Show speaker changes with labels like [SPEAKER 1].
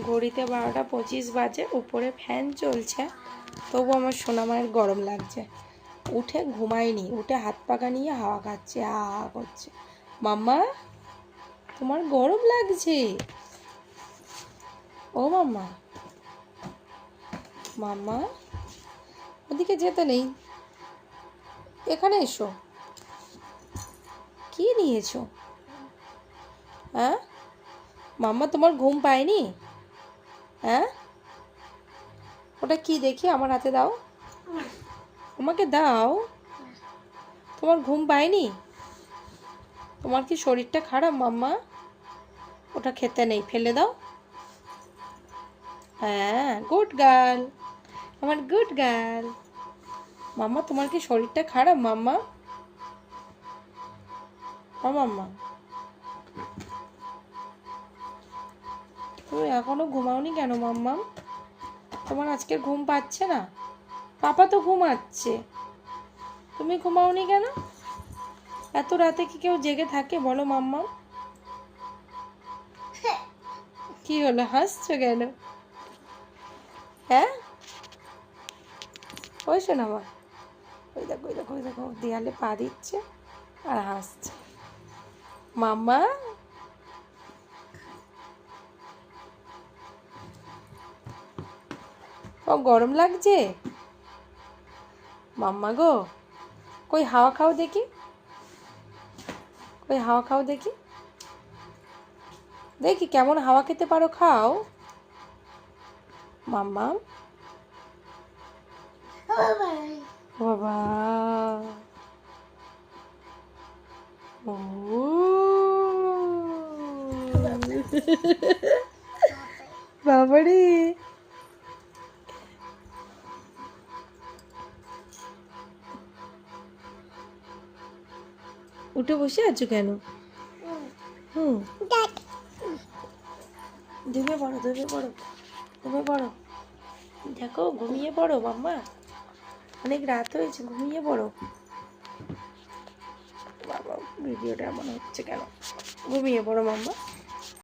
[SPEAKER 1] ঘড়িতে 12:25 বাজে, উপরে ফ্যান চলছে, তবু আমার সোনামায়ের গরম লাগছে। উঠে ঘুমায়নি, উঠে হাত পাকা নিয়ে হাওয়া খাচ্ছে, আ করছে। মাম্মা তোমার গরম লাগছে? ও মাম্মা, মাম্মা ওদিকে যেতে নেই, এখানে এসো। কি নিয়েছো? হ্যাঁ মাম্মা, তোমার ঘুম পায়নি? হ্যাঁ, ওটা কি দেখি, আমার হাতে দাও, আমাকে দাও। তোমার ঘুম পায়নি? তোমার কি শরীরটা খারাপ মাম্মা? ওটা খেতে নেই, ফেলে দাও। হ্যাঁ, গুড গার্ল, আমার গুড গার্ল। মাম্মা তোমার কি শরীরটা খারাপ মাম্মা? ও মাম্মা, তুমি এখনো ঘুমাওনি কেন মাম্মা? তোমার আজকে ঘুম পাচ্ছে না? পাপা তো ঘুমাচ্ছে, তুমি ঘুমাওনি কেন? এত রাতে কি কেউ জেগে থাকে বলো মাম্মা? কি হলো, হাসছো কেন? হ্যাঁ, ওই শোনা মা, ওই দেখো ওই দেখো ওই দেখো, দেয়ালে পা দিচ্ছে আর হাসছে। মাম্মা, ও গরম লাগছে? মাম্মা গো, কই হাওয়া খাও দেখি, কই হাওয়া খাও দেখি, দেখি কেমন হাওয়া খেতে পারো, খাও মাম্মা। বাবা, ও বাবারে, উঠে বসে আছো কেন? ধুবে পড়ো, ধুবে পড়ো, ধুবে পড়ো। দেখো, ঘুমিয়ে পড়ো মাম্মা, অনেক রাত হয়েছে, ঘুমিয়ে পড়ো। বাবা, ভিডিওটা এমন হচ্ছে কেন? ঘুমিয়ে পড়ো মাম্মা।